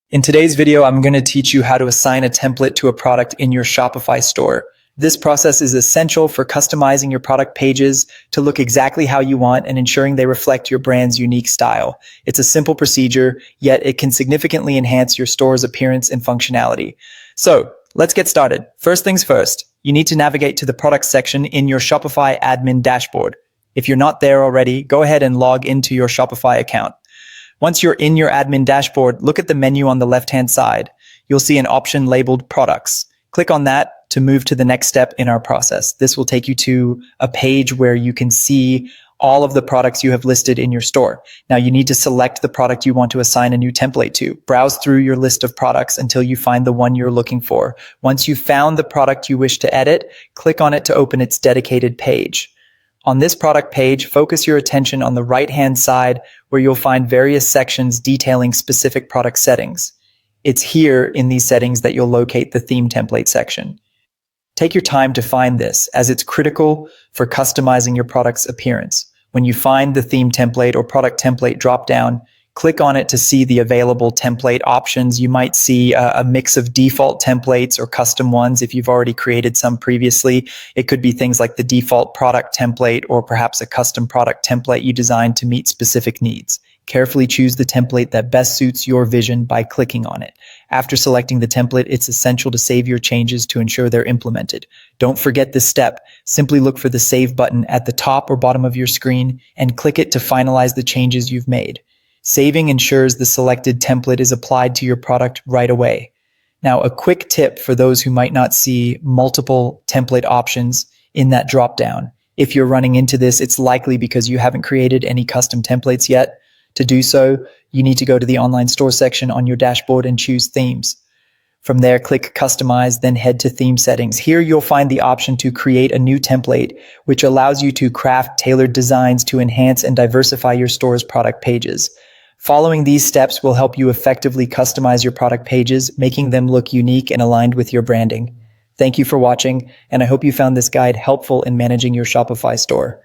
In today's video, I'm going to teach you how to assign a template to a product in your Shopify store. This process is essential for customizing your product pages to look exactly how you want and ensuring they reflect your brand's unique style. It's a simple procedure, yet it can significantly enhance your store's appearance and functionality. So, let's get started. First things first, you need to navigate to the products section in your Shopify admin dashboard. If you're not there already, go ahead and log into your Shopify account. Once you're in your admin dashboard, look at the menu on the left-hand side. You'll see an option labeled Products. Click on that to move to the next step in our process. This will take you to a page where you can see all of the products you have listed in your store. Now you need to select the product you want to assign a new template to. Browse through your list of products until you find the one you're looking for. Once you've found the product you wish to edit, click on it to open its dedicated page. On this product page, focus your attention on the right-hand side where you'll find various sections detailing specific product settings. It's here in these settings that you'll locate the theme template section. Take your time to find this, as it's critical for customizing your product's appearance. When you find the theme template or product template dropdown, click on it to see the available template options. You might see a mix of default templates or custom ones if you've already created some previously. It could be things like the default product template or perhaps a custom product template you designed to meet specific needs. Carefully choose the template that best suits your vision by clicking on it. After selecting the template, it's essential to save your changes to ensure they're implemented. Don't forget this step. Simply look for the Save button at the top or bottom of your screen and click it to finalize the changes you've made. Saving ensures the selected template is applied to your product right away. Now, a quick tip for those who might not see multiple template options in that dropdown. If you're running into this, it's likely because you haven't created any custom templates yet. To do so, you need to go to the online store section on your dashboard and choose Themes. From there, click Customize, then head to Theme Settings. Here you'll find the option to create a new template, which allows you to craft tailored designs to enhance and diversify your store's product pages. Following these steps will help you effectively customize your product pages, making them look unique and aligned with your branding. Thank you for watching, and I hope you found this guide helpful in managing your Shopify store.